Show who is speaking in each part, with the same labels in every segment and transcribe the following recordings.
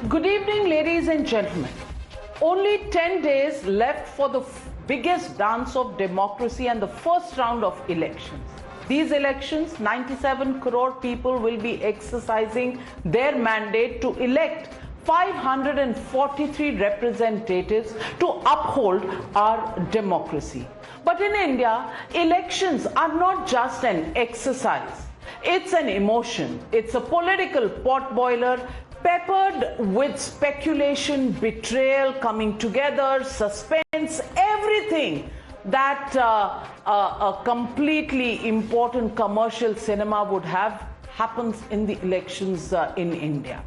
Speaker 1: Good evening, ladies and gentlemen. Only 10 days left for the biggest dance of democracy and the first round of elections. These elections, 97 crore people will be exercising their mandate to elect 543 representatives to uphold our democracy. But in India, elections are not just an exercise. It's an emotion. It's a political potboiler peppered with speculation, betrayal, coming together, suspense, everything that a completely important commercial cinema would have happens in the elections in India.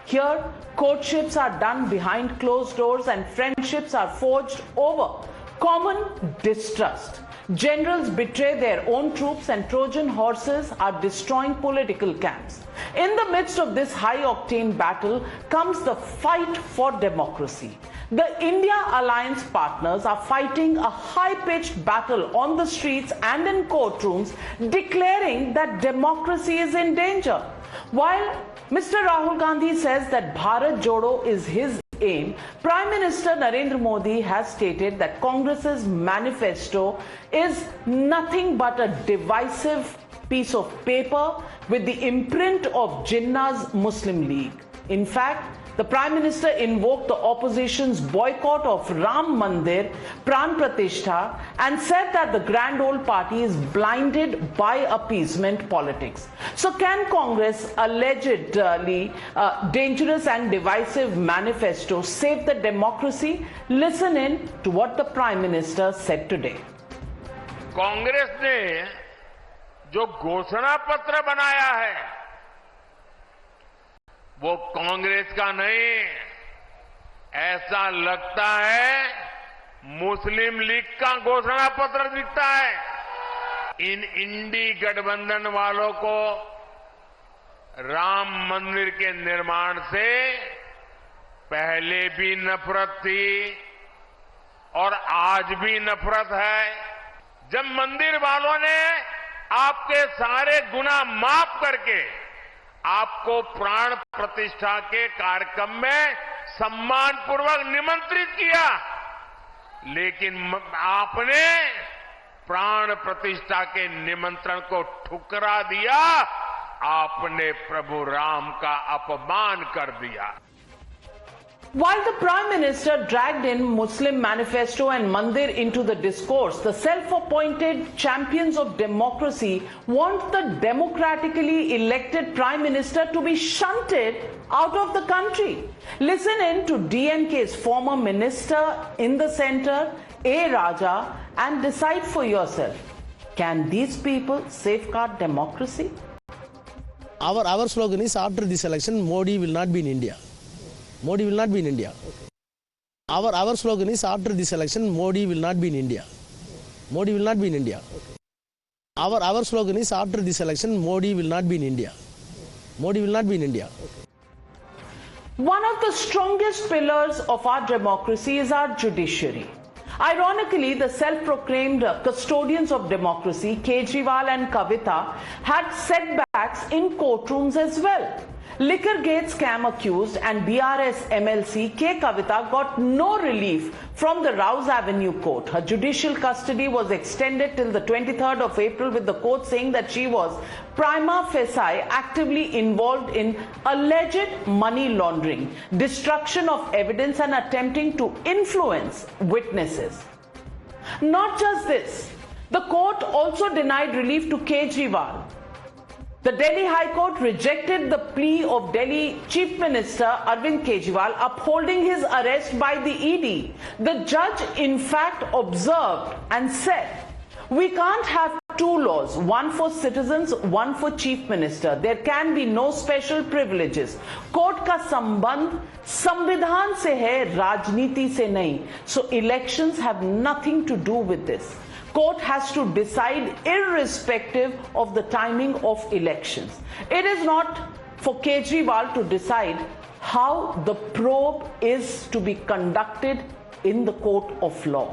Speaker 1: Here, courtships are done behind closed doors and friendships are forged over common distrust. Generals betray their own troops and Trojan horses are destroying political camps. In the midst of this high-octane battle comes the fight for democracy. The India Alliance partners are fighting a high-pitched battle on the streets and in courtrooms, declaring that democracy is in danger. While Mr. Rahul Gandhi says that Bharat Jodo is his aim, Prime Minister Narendra Modi has stated that Congress's manifesto is nothing but a divisive piece of paper with the imprint of Jinnah's Muslim League. In fact, the Prime Minister invoked the opposition's boycott of Ram Mandir, Pran Pratishtha, and said that the Grand Old Party is blinded by appeasement politics. So can Congress' allegedly dangerous and divisive manifesto save the democracy? Listen in to what the Prime Minister said today.
Speaker 2: Congress ने जो घोषणा पत्र बनाया है वो कांग्रेस का नहीं, ऐसा लगता है मुस्लिम लीग का घोषणा पत्र दिखता है। इन इंडी गठबंधन वालों को राम मंदिर के निर्माण से पहले भी नफरत थी और आज भी नफरत है। जब मंदिर वालों ने आपके सारे गुनाह माफ करके आपको प्राण प्रतिष्ठा के कार्यक्रम में सम्मानपूर्वक निमंत्रित किया, लेकिन आपने प्राण प्रतिष्ठा के निमंत्रण को ठुकरा दिया, आपने प्रभु राम का अपमान कर दिया।
Speaker 1: While the Prime Minister dragged in Muslim manifesto and Mandir into the discourse, the self-appointed champions of democracy want the democratically elected Prime Minister to be shunted out of the country. Listen in to DMK's former minister in the centre, A. Raja, and decide for yourself. Can these people safeguard democracy?
Speaker 3: Our slogan is, after this election, Modi will not be in India. Modi will not be in India. Our slogan is, after this election, Modi will not be in India. Modi will not be in India. Our slogan is, after this election, Modi will not be in India. Modi will not be in India.
Speaker 1: One of the strongest pillars of our democracy is our judiciary. Ironically, the self-proclaimed custodians of democracy, Kejriwal and Kavita, had setbacks in courtrooms as well. Liquor gate scam accused and BRS MLC K. Kavita got no relief from the Rouse Avenue court. Her judicial custody was extended till the 23rd of April, with the court saying that she was prima facie actively involved in alleged money laundering, destruction of evidence and attempting to influence witnesses. Not just this, the court also denied relief to Kejriwal. The Delhi High Court rejected the plea of Delhi Chief Minister Arvind Kejriwal, upholding his arrest by the ED. The judge, in fact, observed and said, "We can't have two laws, one for citizens, one for Chief Minister. There can be no special privileges. Court का संबंध संविधान से है, राजनीति से नहीं. So elections have nothing to do with this. Court has to decide irrespective of the timing of elections. It is not for Kejriwal to decide how the probe is to be conducted in the court of law."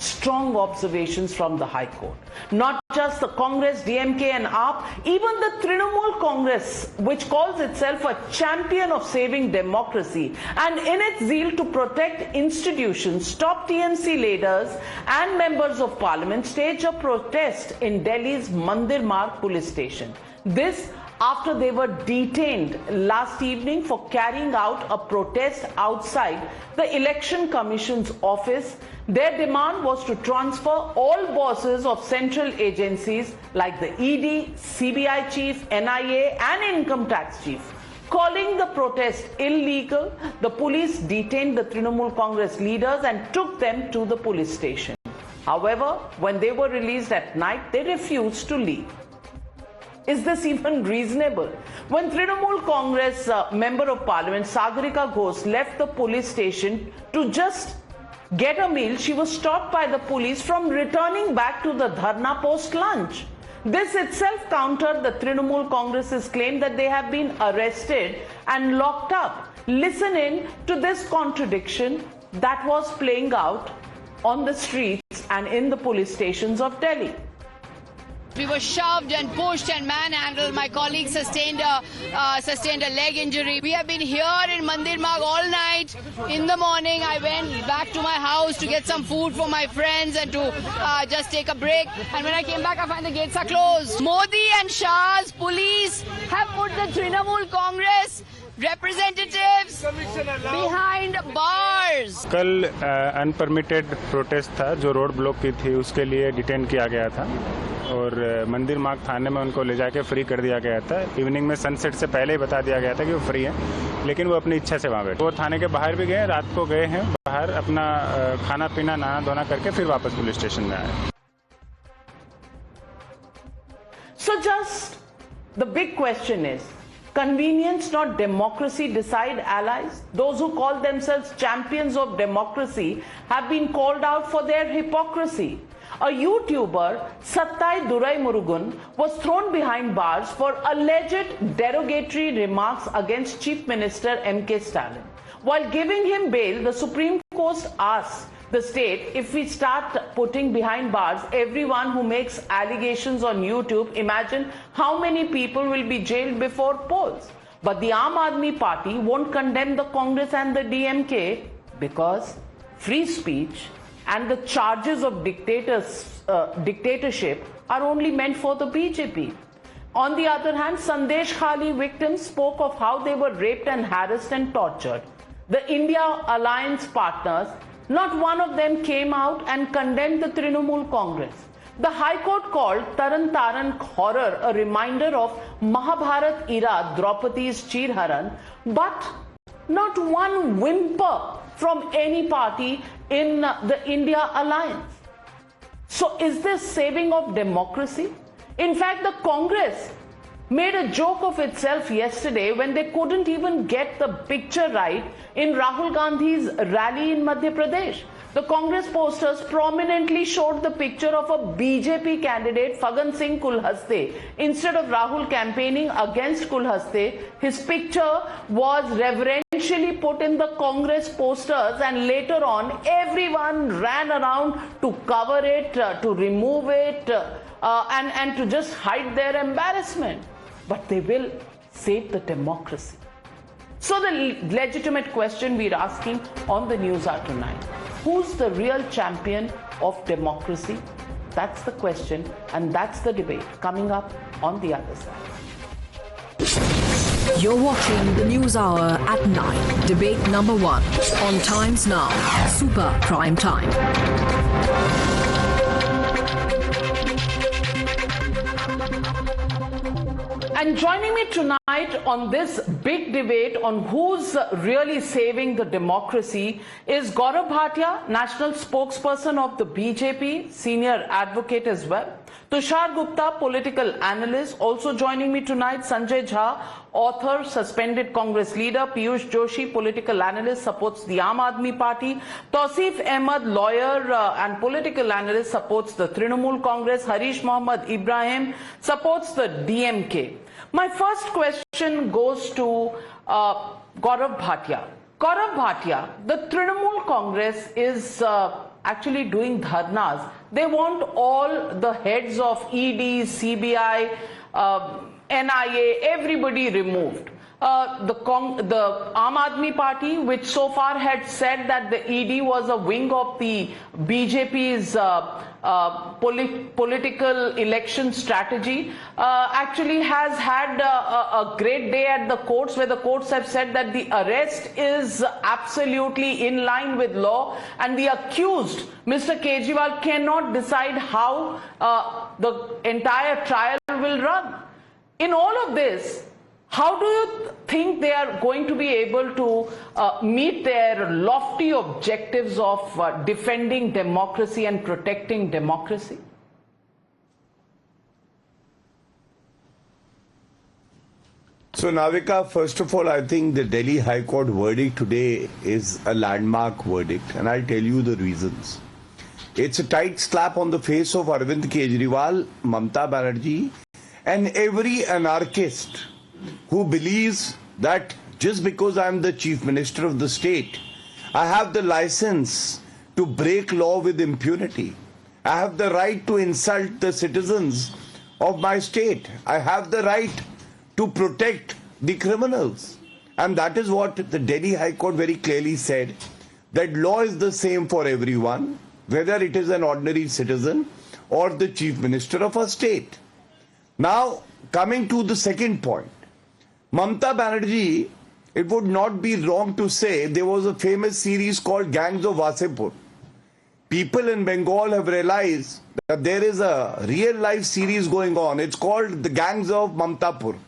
Speaker 1: strong observations from the High Court. Not just the Congress, DMK and AAP, even the Trinamool Congress, which calls itself a champion of saving democracy, and in its zeal to protect institutions, top TMC leaders and members of parliament staged a protest in Delhi's Mandir Marg police station. This after they were detained last evening for carrying out a protest outside the Election Commission's office. Their demand was to transfer all bosses of central agencies like the ED, CBI chief, NIA and income tax chief. Calling the protest illegal, the police detained the Trinamool Congress leaders and took them to the police station. However, when they were released at night, they refused to leave. Is this even reasonable? When Trinamool Congress Member of Parliament Sagarika Ghosh left the police station to just get a meal, she was stopped by the police from returning back to the Dharna post-lunch. This itself countered the Trinamool Congress's claim that they have been arrested and locked up. Listen in to this contradiction that was playing out on the streets and in the police stations of Delhi.
Speaker 4: We were shoved and pushed and manhandled. My colleague sustained a leg injury. We have been here in Mandir Marg all night. In the morning, I went back to my house to get some food for my friends and to just take a break. And when I came back, I find the gates are closed. Modi and Shah's police have put the Trinamool Congress representatives behind bars.
Speaker 5: कल अनपरमिटेड protest था जो road block की थी, उसके लिए detain किया गया था और मंदिर मार्ग थाने में उनको ले जाके फ्री कर दिया गया था। इवनिंग में सनसेट से पहले ही बता दिया गया था कि वो फ्री है, लेकिन वो अपनी इच्छा से वहाँ बैठे। वो थाने के बाहर भी गए, रात को गए हैं बाहर, अपना खाना पीना नहाना धोना करके फिर वापस पुलिस स्टेशन में आए।
Speaker 1: So just the big question is, convenience not democracy decide allies? Those who call themselves champions of democracy have been called out for their hypocrisy. A YouTuber, Sattai Durai Murugan, was thrown behind bars for alleged derogatory remarks against Chief Minister M.K. Stalin. While giving him bail, the Supreme Court asked the state, if we start putting behind bars everyone who makes allegations on YouTube, imagine how many people will be jailed before polls. But the Aam Aadmi Party won't condemn the Congress and the DMK because free speech and the charges of dictatorship are only meant for the BJP. On the other hand, Sandesh Khali victims spoke of how they were raped and harassed and tortured. The India Alliance partners, not one of them came out and condemned the Trinamool Congress. The High Court called Taran Taran horror a reminder of Mahabharat era Draupadi's Chirharan, but not one whimper from any party in the India Alliance. So is this saving of democracy? In fact, the Congress made a joke of itself yesterday when they couldn't even get the picture right in Rahul Gandhi's rally in Madhya Pradesh. The Congress posters prominently showed the picture of a BJP candidate, Fagan Singh Kulhaste. Instead of Rahul campaigning against Kulhaste, his picture was reverentially put in the Congress posters, and later on everyone ran around to cover it, to remove it, and to just hide their embarrassment. But they will save the democracy. So the legitimate question we're asking on the NewsHour tonight, who's the real champion of democracy? That's the question, and that's the debate coming up on the other side.
Speaker 6: You're watching the NewsHour at 9, debate number 1 on Times Now, Super Prime Time.
Speaker 1: And joining me tonight on this big debate on who's really saving the democracy is Gaurav Bhatia, national spokesperson of the BJP, senior advocate as well. Tushar Gupta, political analyst. Also joining me tonight, Sanjay Jha, author, suspended Congress leader. Piyush Joshi, political analyst, supports the Aam Aadmi Party. Tausif Ahmed, lawyer and political analyst, supports the Trinamool Congress. Hareesh Mohamed Ibrahim supports the DMK. My first question goes to Gaurav Bhatia. Gaurav Bhatia, the Trinamool Congress is actually doing dharnas. They want all the heads of ED, CBI, NIA, everybody removed. The Aam Aadmi Party, which so far had said that the ED was a wing of the BJP's political election strategy, actually has had a great day at the courts, where the courts have said that the arrest is absolutely in line with law, and the accused, Mr. Kejriwal, cannot decide how the entire trial will run. In all of this, how do you think they are going to be able to meet their lofty objectives of defending democracy and protecting democracy?
Speaker 7: So, Navika, first of all, I think the Delhi High Court verdict today is a landmark verdict, and I'll tell you the reasons. It's a tight slap on the face of Arvind Kejriwal, Mamata Banerjee, and every anarchist who believes that just because I'm the chief minister of the state, I have the license to break law with impunity. I have the right to insult the citizens of my state. I have the right to protect the criminals. And that is what the Delhi High Court very clearly said, that law is the same for everyone, whether it is an ordinary citizen or the chief minister of a state. Now, coming to the second point, Mamata Banerjee, it would not be wrong to say there was a famous series called Gangs of Wasepur. People in Bengal have realized that there is a real life series going on. It's called the Gangs of Mamatapur.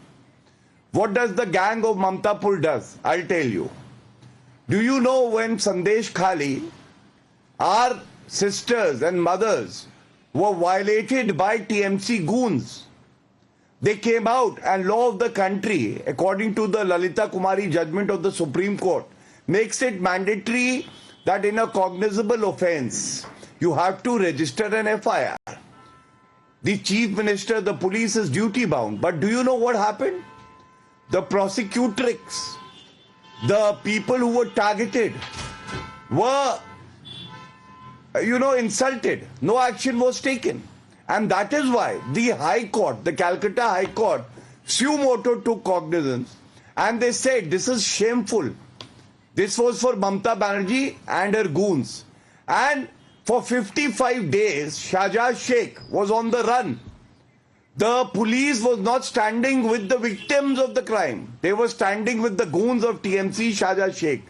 Speaker 7: What does the Gang of Mamatapur does? I'll tell you. Do you know when Sandesh Khali, our sisters and mothers were violated by TMC goons? They came out, and law of the country, according to the Lalita Kumari judgment of the Supreme Court, makes it mandatory that in a cognizable offence, you have to register an FIR. The chief minister, the police is duty bound. But do you know what happened? The prosecutrix, the people who were targeted were, insulted. No action was taken. And that is why the High Court, the Calcutta High Court, suo motu took cognizance, and they said this is shameful. This was for Mamata Banerjee and her goons. And for 55 days, Shahjaz Sheikh was on the run. The police was not standing with the victims of the crime. They were standing with the goons of TMC, Shahjaz Sheikh.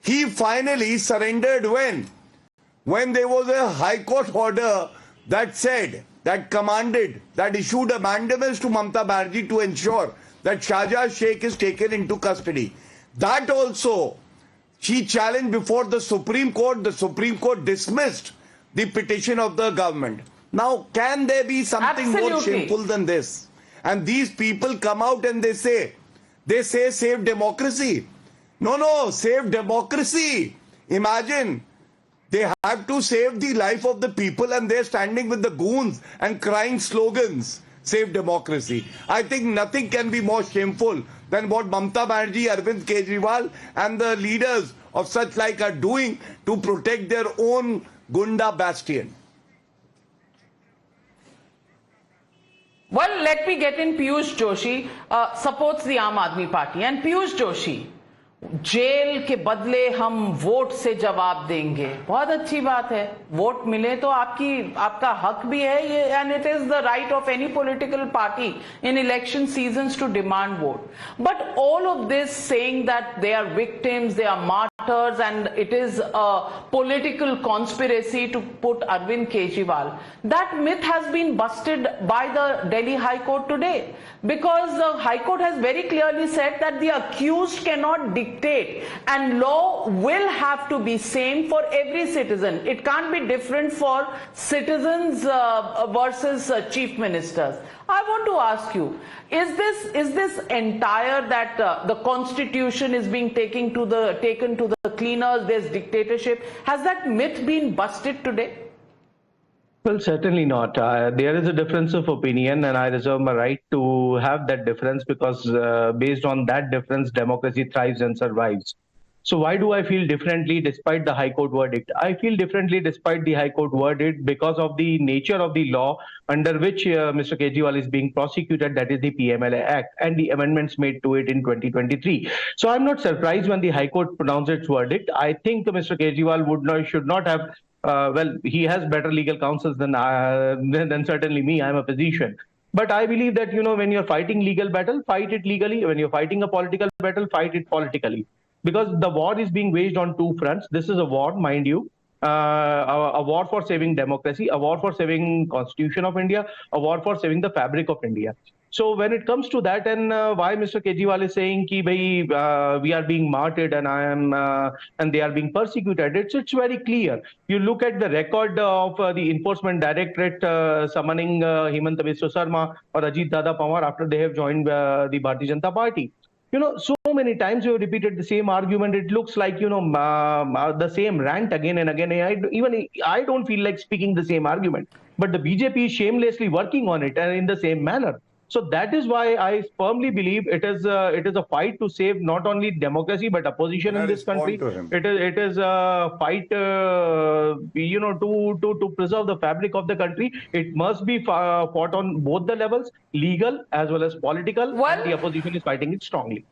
Speaker 7: He finally surrendered when there was a High Court order that said, that commanded, that issued a mandamus to Mamata Banerjee to ensure that Shahjaz Sheikh is taken into custody. That also, she challenged before the Supreme Court. The Supreme Court dismissed the petition of the government. Now, can there be something more shameful than this? And these people come out and they say save democracy. No, save democracy. Imagine. They have to save the life of the people, and they're standing with the goons and crying slogans, save democracy. I think nothing can be more shameful than what Mamata Banerjee, Arvind Kejriwal and the leaders of such like are doing to protect their own Gunda bastion.
Speaker 1: Well, let me get in. Piyush Joshi supports the Aam Aadmi Party. And Piyush Joshi, jail के बदले हम vote से जवाब देंगे, बहुत अच्छी बात है. वोट मिले तो आपका हक भी है ये, and it is the right of any political party in election seasons to demand vote. But all of this saying that they are victims, they are martyrs, and it is a political conspiracy to put Arvind Kejriwal, that myth has been busted by the Delhi High Court today, because the High Court has very clearly said that the accused cannot dictate, and law will have to be same for every citizen. It can't be different for citizens versus chief ministers. I want to ask you, is this entire that the constitution is being taken to the cleaners, there's dictatorship, has that myth been busted today?
Speaker 8: Well, certainly not. There is a difference of opinion, and I reserve my right to have that difference, because based on that difference, democracy thrives and survives. So why do I feel differently despite the High Court verdict? I feel differently despite the High Court verdict because of the nature of the law under which Mr. Kejriwal is being prosecuted, that is the PMLA Act, and the amendments made to it in 2023. So I'm not surprised when the High Court pronounced its verdict. I think Mr. Kejriwal should not have, he has better legal counsels than certainly me. I'm a physician. But I believe that, when you're fighting legal battle, fight it legally. When you're fighting a political battle, fight it politically. Because the war is being waged on two fronts. This is a war, mind you, a war for saving democracy, a war for saving Constitution of India, a war for saving the fabric of India. So when it comes to that, and why Mr. Kejriwal is saying ki we are being martyred and and they are being persecuted, it's very clear. You look at the record of the Enforcement Directorate summoning Hemant Biswa Sarma or Ajit Dada Pawar after they have joined the Bharatiya Janata Party. So many times you have repeated the same argument. It looks like, the same rant again and again. I don't feel like speaking the same argument. But the BJP is shamelessly working on it and in the same manner. So that is why I firmly believe it is a fight to save not only democracy but opposition in this country. It is a fight, to preserve the fabric of the country. It must be fought on both the levels, legal as well as political, and the opposition is fighting it strongly.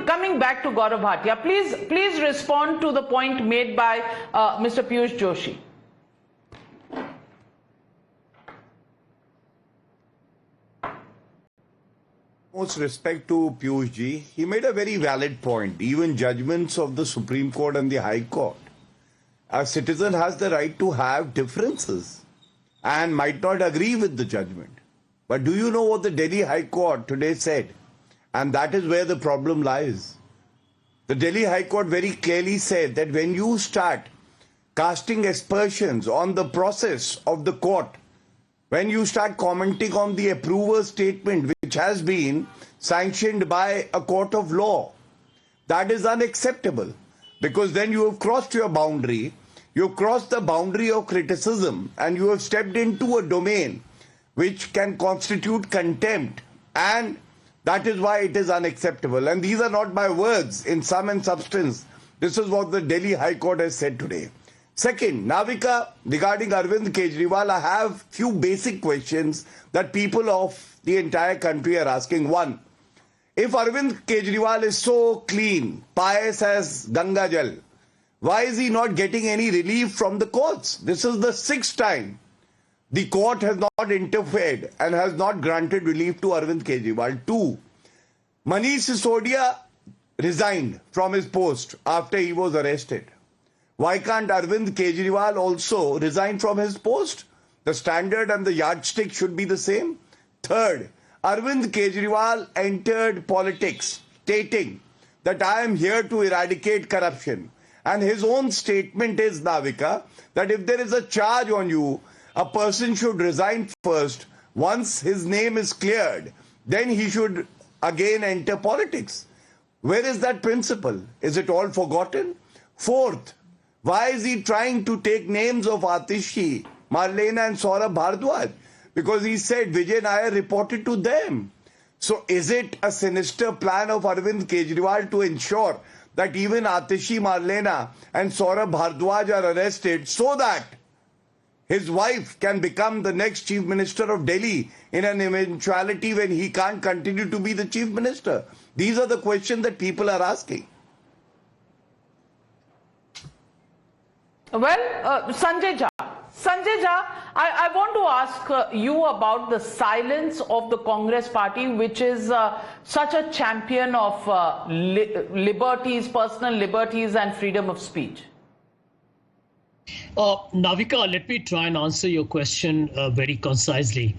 Speaker 1: Coming back to Gaurav Bhatia, please respond to the point made by Mr. Piyush Joshi.
Speaker 7: Most respect to Piyush ji, he made a very valid point. Even judgments of the Supreme Court and the High Court, a citizen has the right to have differences and might not agree with the judgment. But do you know what the Delhi High Court today said? And that is where the problem lies. The Delhi High Court very clearly said that when you start casting aspersions on the process of the court, when you start commenting on the approver statement which has been sanctioned by a court of law, that is unacceptable, because then you have crossed your boundary, you have crossed the boundary of criticism, and you have stepped into a domain which can constitute contempt, and that is why it is unacceptable. And these are not my words. In sum and substance, this is what the Delhi High Court has said today. Second, Navika, regarding Arvind Kejriwal, I have few basic questions that people of the entire country are asking. One, if Arvind Kejriwal is so clean, pious as Ganga Jal, why is he not getting any relief from the courts? This is the 6th time the court has not interfered and has not granted relief to Arvind Kejriwal. 2, Manish Sisodia resigned from his post after he was arrested. Why can't Arvind Kejriwal also resign from his post? The standard and the yardstick should be the same. Third, Arvind Kejriwal entered politics stating that I am here to eradicate corruption. And his own statement is, Navika, that if there is a charge on you, a person should resign first. Once his name is cleared, then he should again enter politics. Where is that principle? Is it all forgotten? Fourth, why is he trying to take names of Atishi, Marlena and Saurabh Bhardwaj? Because he said Vijay Nair reported to them. So is it a sinister plan of Arvind Kejriwal to ensure that even Atishi, Marlena and Saurabh Bhardwaj are arrested so that his wife can become the next Chief Minister of Delhi in an eventuality when he can't continue to be the Chief Minister? These are the questions that people are asking.
Speaker 1: Well, Sanjay Jha, I want to ask you about the silence of the Congress party, which is such a champion of liberties, personal liberties and freedom of speech.
Speaker 9: Navika, let me try and answer your question very concisely.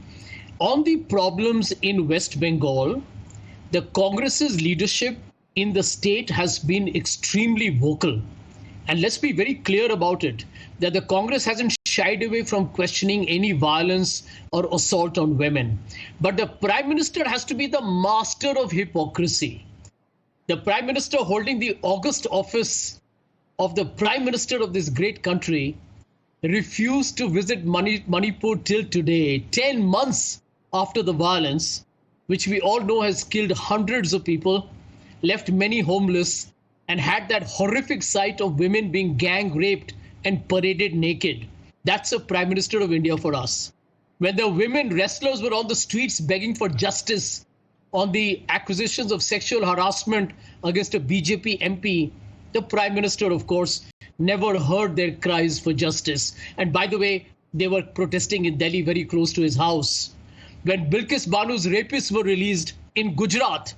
Speaker 9: On the problems in West Bengal, the Congress's leadership in the state has been extremely vocal. And let's be very clear about it, that the Congress hasn't shied away from questioning any violence or assault on women. But the Prime Minister has to be the master of hypocrisy. The Prime Minister holding the august office of the Prime Minister of this great country refused to visit Manipur till today, 10 months after the violence, which we all know has killed hundreds of people, left many homeless, and had that horrific sight of women being gang raped and paraded naked. That's a Prime Minister of India for us. When the women wrestlers were on the streets begging for justice on the accusations of sexual harassment against a BJP MP, the Prime Minister, of course, never heard their cries for justice. And by the way, they were protesting in Delhi, very close to his house. When Bilkis Banu's rapists were released in Gujarat,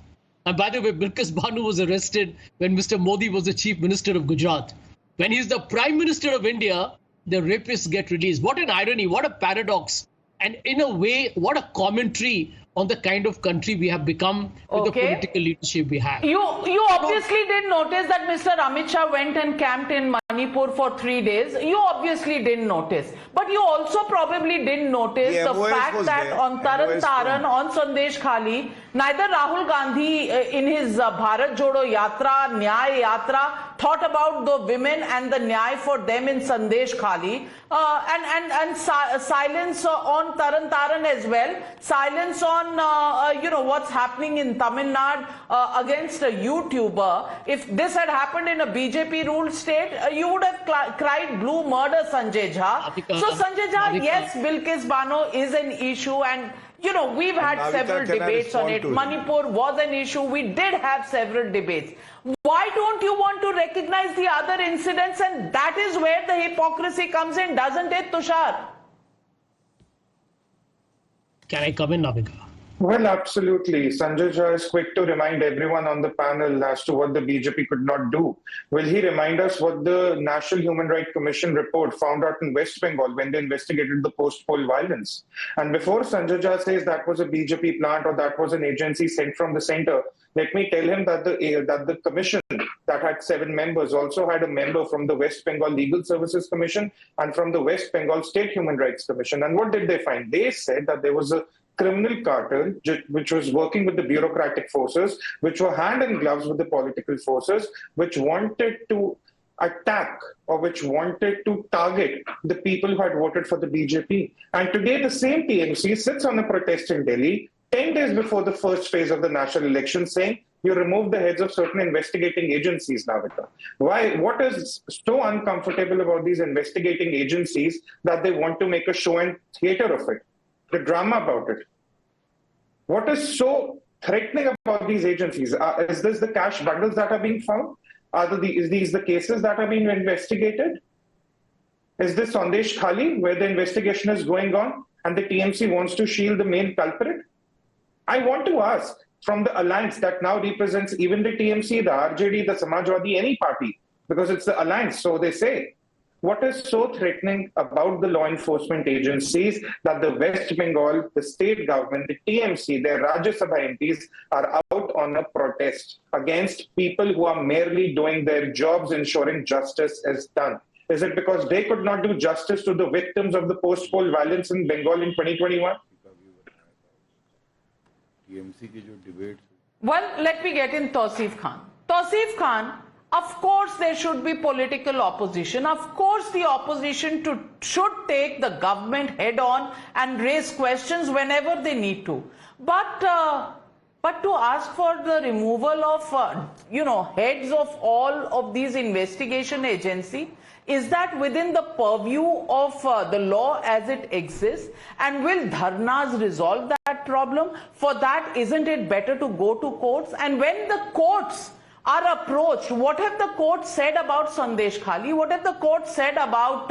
Speaker 9: and by the way, Bilkis Banu was arrested when Mr. Modi was the Chief Minister of Gujarat. When he's the Prime Minister of India, the rapists get released. What an irony, what a paradox. And in a way, what a commentary on the kind of country we have become with the political leadership we have.
Speaker 1: You obviously did notice that Mr. Amit Shah went and camped in Manipur for 3 days. You obviously didn't notice. But you also probably didn't notice the fact that on Taran Taran, on Sandesh Khali, neither Rahul Gandhi in his Bharat Jodo Yatra, Nyay Yatra, thought about the women and the Nyay for them in Sandesh Khali, and silence on Taran Taran as well, silence on what's happening in Tamil Nadu against a YouTuber. If this had happened in a BJP ruled state, you would have cried blue murder Sanjay Jha. So Sanjay Jha, yes, Bilkis Bano is an issue, and we've had several debates on it. Manipur was an issue. We did have several debates. Why don't you want to recognize the other incidents? And that is where the hypocrisy comes in, doesn't it, Tushar?
Speaker 9: Can I come in, Navika?
Speaker 10: Well, absolutely. Sanjay Jha is quick to remind everyone on the panel as to what the BJP could not do. Will he remind us what the National Human Rights Commission report found out in West Bengal when they investigated the post-poll violence? And before Sanjay Jha says that was a BJP plant or that was an agency sent from the center, let me tell him that the commission that had 7 members also had a member from the West Bengal Legal Services Commission and from the West Bengal State Human Rights Commission. And what did they find? They said that there was a criminal cartel which was working with the bureaucratic forces, which were hand in gloves with the political forces, which wanted to attack or which wanted to target the people who had voted for the BJP. And today the same TMC sits on a protest in Delhi 10 days before the first phase of the national election saying you remove the heads of certain investigating agencies, Navika. Why? What is so uncomfortable about these investigating agencies that they want to make a show and theater of it? The drama about it. What is so threatening about these agencies? Is this the cash bundles that are being found? Is these the cases that are being investigated? Is this Sandesh Khali where the investigation is going on and the TMC wants to shield the main culprit? I want to ask from the alliance that now represents even the TMC, the RJD, the Samajwadi, any party, because it's the alliance, so they say. What is so threatening about the law enforcement agencies that the West Bengal, the state government, the TMC, their Rajya Sabha MPs are out on a protest against people who are merely doing their jobs, ensuring justice is done? Is it because they could not do justice to the victims of the post-poll violence in Bengal in 2021?
Speaker 1: Well, let me get in Tausif Khan. Tausif Khan, of course there should be political opposition. Of course the opposition should take the government head on and raise questions whenever they need to. But to ask for the removal of, heads of all of these investigation agencies, is that within the purview of the law as it exists? And will dharnas resolve that problem? For that, isn't it better to go to courts? And when the courts are approached, what have the court said about Sandesh Khali? What have the court said about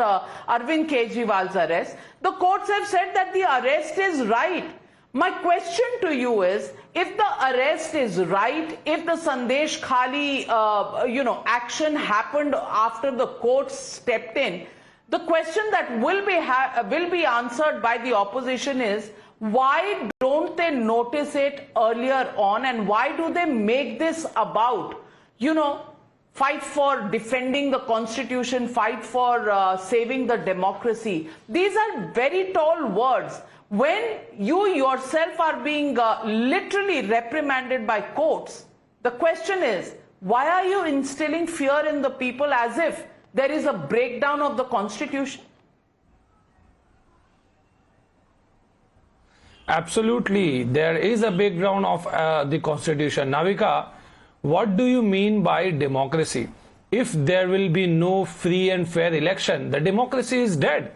Speaker 1: Arvind Kejriwal's arrest? The courts have said that the arrest is right. My question to you is, if the arrest is right, if the Sandesh Khali, action happened after the court stepped in, the question that will be answered by the opposition is, why don't they notice it earlier on, and why do they make this about, fight for defending the constitution, fight for saving the democracy? These are very tall words. When you yourself are being literally reprimanded by courts, the question is, why are you instilling fear in the people as if there is a breakdown of the constitution?
Speaker 11: Absolutely. There is a breakdown of the constitution. Navika, what do you mean by democracy? If there will be no free and fair election, the democracy is dead.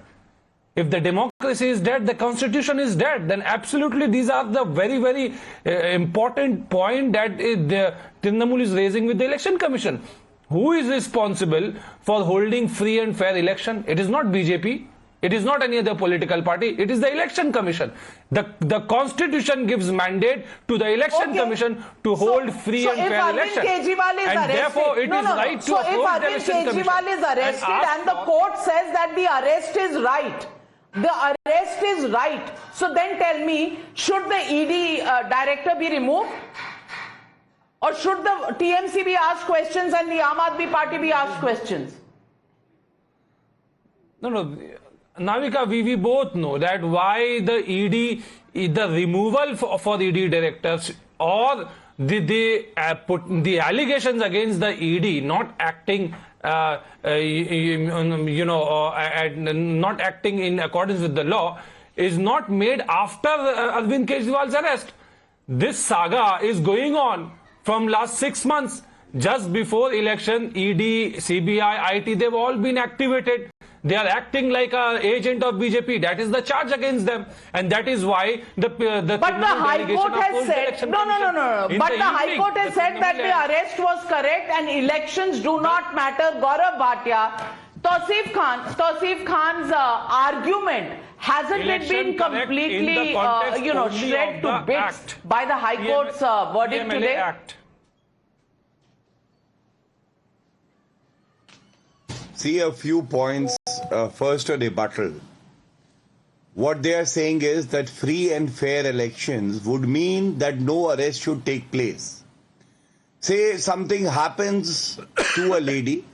Speaker 11: If the democracy is dead, the constitution is dead. Then absolutely these are the very, very important point that Trinamool is raising with the election commission. Who is responsible for holding free and fair election? It is not BJP. It is not any other political party. It is the election commission. The constitution gives mandate to the election commission to hold free and fair election. And therefore it is right to approach the election commission.
Speaker 1: So if Arvind Kejriwal is arrested and the court says that the arrest is right, the arrest is right, so then tell me, should the ED director be removed? Or should the TMC be asked questions and the Aam Aadmi Party be asked questions?
Speaker 11: No. Navika, we both know that why the ED, the removal for ED directors or the allegations against the ED not acting, not acting in accordance with the law is not made after Arvind Kejriwal's arrest. This saga is going on from last 6 months. Just before election, ED, CBI, IT, they've all been activated. They are acting like an agent of BJP. That is the charge against them, and that is why the
Speaker 1: But the High Court has said no. But the High Court has said that the arrest was correct and elections do not matter. Gaurav Bhatia, Tausif Khan's argument hasn't it been completely shred to bits by the High Court's verdict today?
Speaker 11: Act.
Speaker 7: See a few points. First, a rebuttal. What they are saying is that free and fair elections would mean that no arrest should take place. Say something happens to a lady,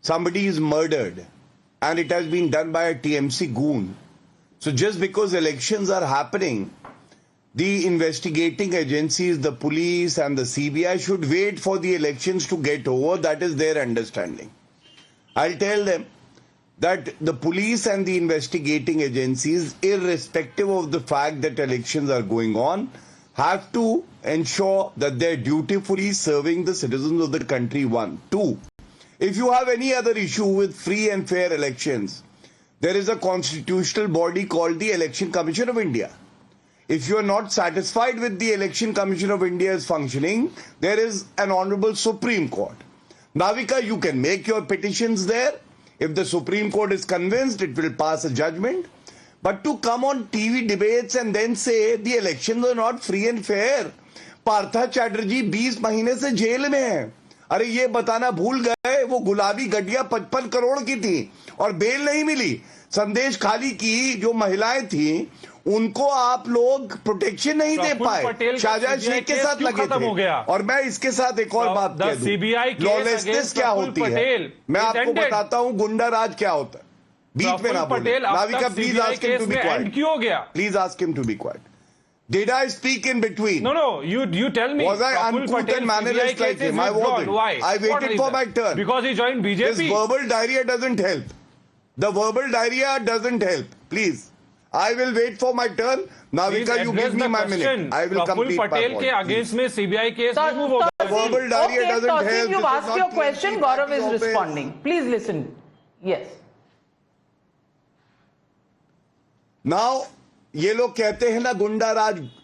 Speaker 7: somebody is murdered, and it has been done by a TMC goon. So just because elections are happening, the investigating agencies, the police and the CBI should wait for the elections to get over. That is their understanding. I'll tell them that the police and the investigating agencies, irrespective of the fact that elections are going on, have to ensure that they're dutifully serving the citizens of the country. 1. 2. If you have any other issue with free and fair elections, there is a constitutional body called the Election Commission of India. If you are not satisfied with the Election Commission of India's functioning, there is an Honorable Supreme Court. Navika, you can make your petitions there. If the Supreme Court is convinced, it will pass a judgment. But to come on TV debates and then say the elections are not free and fair. Partha Chatterjee 20 महीने से jail में है. अरे ये बताना भूल गए वो गुलाबी गड्डियां 55 करोड़ की थी और बेल नहीं मिली. संदेश खाली की जो महिलाएं थी उनको आप लोग प्रोटेक्शन नहीं दे पाए. शाहजहां शेख के साथ लगे थे. और मैं इसके साथ एक और बात कह दूं, लॉलेसनेस क्या होती है मैं आपको बताता हूं. गुंडा राज क्या होता है. बीच में ना बोले. Navika, please ask him to be quiet.
Speaker 11: क्यों हो गया?
Speaker 7: Please ask him to be quiet. Did I speak in between?
Speaker 11: No. You tell me.
Speaker 7: Was I uncouth and mannerless like him? I wasn't.
Speaker 11: Why?
Speaker 7: I waited for my turn.
Speaker 11: Because he joined BJP.
Speaker 7: This verbal diarrhea doesn't help. The verbal diarrhea doesn't help. Please. I will wait for my turn. Navika, you give me my minute. I will complete my point.
Speaker 11: Patel ke against में CBI case remove होगा.
Speaker 7: Verbal diarrhea doesn't help.
Speaker 1: You've asked your question. Gaurav is responding. Please listen. Yes.
Speaker 7: Now, ये लोग कहते हैं ना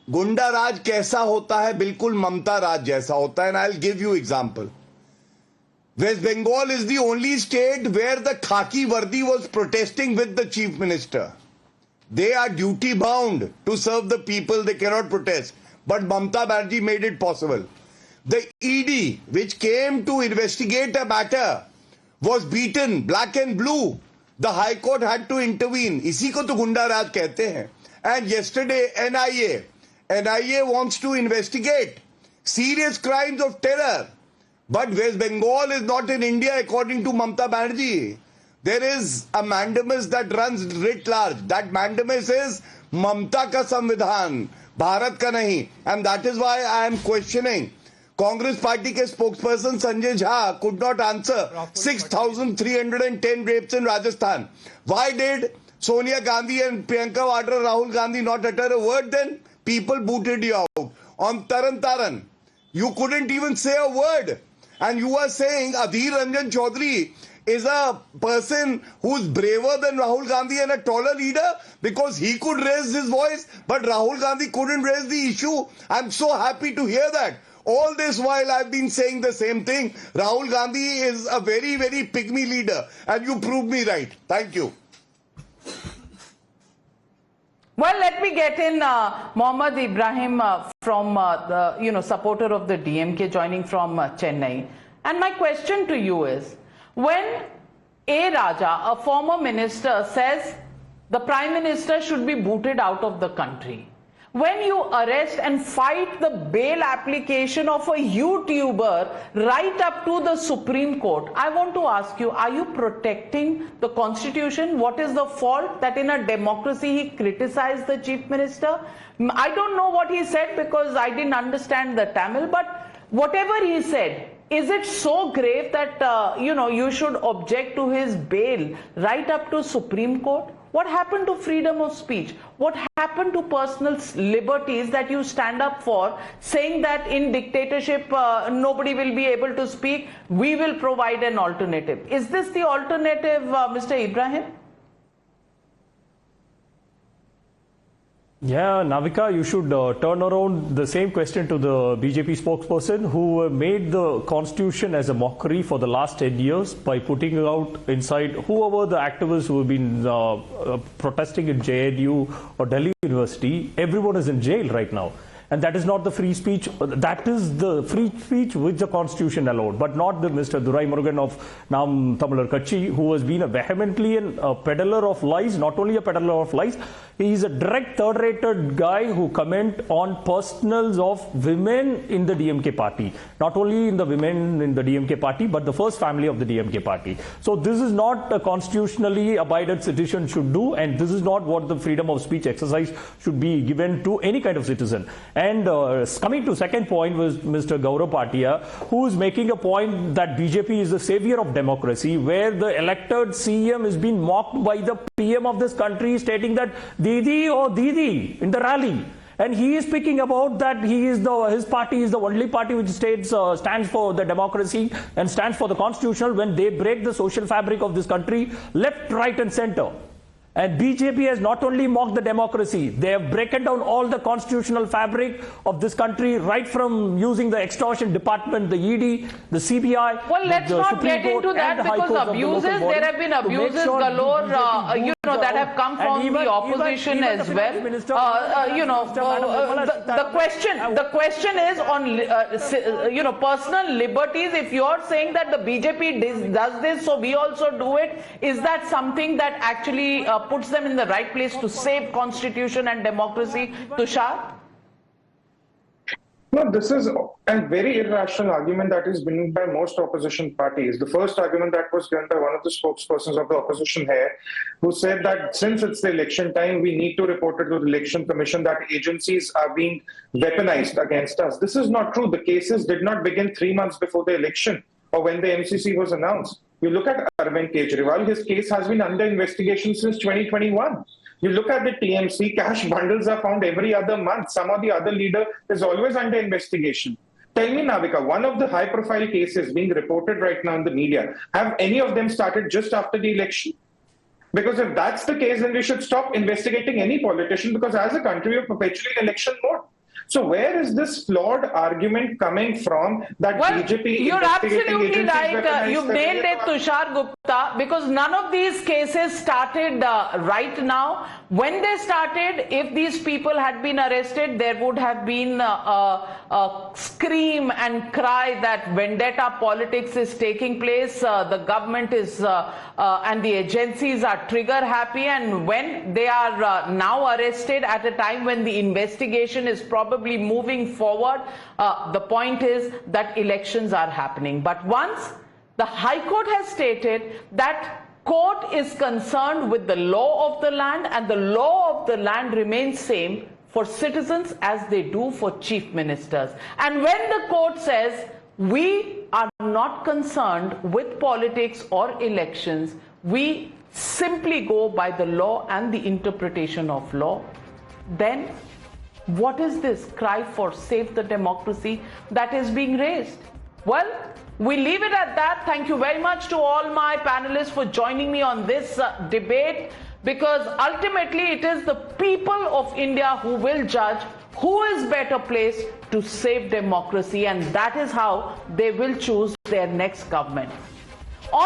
Speaker 7: गुंडा राज कैसा होता है. बिल्कुल ममता राज जैसा होता है. And I'll give you example. West Bengal is the only state where the khaki vardi was protesting with the chief minister. They are duty bound to serve the people. They cannot protest. But Mamata Banerjee made it possible. The ED, which came to investigate a matter, was beaten black and blue. The High Court had to intervene. इसी को तो गुंडा राज कहते हैं. And yesterday, NIA wants to investigate serious crimes of terror. But West Bengal is not in India according to Mamata Banerjee. There is a mandamus that runs writ large. That mandamus is Mamata ka Samvidhan, Bharat ka nahi. And that is why I am questioning. Congress party ke spokesperson Sanjay Jha could not answer 6,310 rapes in Rajasthan. Why did Sonia Gandhi and Priyanka Vadra, Rahul Gandhi not utter a word then? People booted you out. On Taran Taran, You couldn't even say a word. And you are saying Adhir Ranjan Chaudhary is a person who's braver than Rahul Gandhi and a taller leader because he could raise his voice, but Rahul Gandhi couldn't raise the issue. I'm so happy to hear that. All this while I've been saying the same thing. Rahul Gandhi is a very, very pygmy leader, and you proved me right. Thank you.
Speaker 1: Well, let me get in Mohamed Ibrahim from the supporter of the DMK joining from Chennai. And my question to you is, when A. Raja, a former minister, says the Prime Minister should be booted out of the country, when you arrest and fight the bail application of a YouTuber right up to the Supreme Court, I want to ask you, are you protecting the Constitution? What is the fault that in a democracy he criticized the Chief Minister? I don't know what he said because I didn't understand the Tamil, but whatever he said, is it so grave that, you should object to his bail right up to Supreme Court? What happened to freedom of speech? What happened to personal liberties that you stand up for, saying that in dictatorship nobody will be able to speak, we will provide an alternative? Is this the alternative, Mr. Ibrahim?
Speaker 12: Yeah, Navika, you should turn around the same question to the BJP spokesperson who made the constitution as a mockery for the last 10 years by putting out inside whoever the activists who have been protesting in JNU or Delhi University. Everyone is in jail right now. And that is not the free speech. That is the free speech which the constitution allowed, but not the Mr. Durai Murugan of Nam Tamilar Katchi, who has been a vehemently a peddler of lies, not only a peddler of lies, he is a direct third-rated guy who comment on personals of women in the DMK party. Not only in the women in the DMK party, but the first family of the DMK party. So this is not a constitutionally abided citizen should do, and this is not what the freedom of speech exercise should be given to any kind of citizen. And coming to second point was Mr. Gaurav Bhatia, who is making a point that BJP is the savior of democracy, where the elected CM is being mocked by the PM of this country, stating that Didi or Didi in the rally. And he is speaking about that his party is the only party which stands for the democracy and stands for the constitutional when they break the social fabric of this country, left, right and center. And BJP has not only mocked the democracy, they have broken down all the constitutional fabric of this country, right from using the extortion department, the ED, the CBI.
Speaker 1: Well, let's not get into that because abuses, there have been abuses galore, that have come from the opposition as well. The question is on, personal liberties. If you're saying that the BJP does this, so we also do it, is that something that actually puts them in the right place to save constitution and democracy, Tushar?
Speaker 10: No, this is a very irrational argument that is made by most opposition parties. The first argument that was given by one of the spokespersons of the opposition here, who said that since it's the election time, we need to report it to the Election Commission that agencies are being weaponized against us. This is not true. The cases did not begin 3 months before the election or when the MCC was announced. You look at Arvind Kejriwal, his case has been under investigation since 2021. You look at the TMC, cash bundles are found every other month. Some of the other leader is always under investigation. Tell me, Navika, one of the high-profile cases being reported right now in the media, have any of them started just after the election? Because if that's the case, then we should stop investigating any politician because as a country, we're perpetually in election mode. So where is this flawed argument coming from that BJP...
Speaker 1: You're absolutely right. You've nailed it, Tushar Gupta, because none of these cases started right now. When they started, if these people had been arrested, there would have been a scream and cry that vendetta politics is taking place. The government is and the agencies are trigger happy, and when they are now arrested at a time when the investigation is probably moving forward, the point is that elections are happening. But once the High Court has stated that court is concerned with the law of the land and the law of the land remains same for citizens as they do for chief ministers. And when the court says we are not concerned with politics or elections, we simply go by the law and the interpretation of law, then What is this cry for save the democracy that is being raised? Well, we leave it at that. Thank you very much to all my panelists for joining me on this debate, because ultimately it is the people of India who will judge who is better placed to save democracy, and that is how they will choose their next government.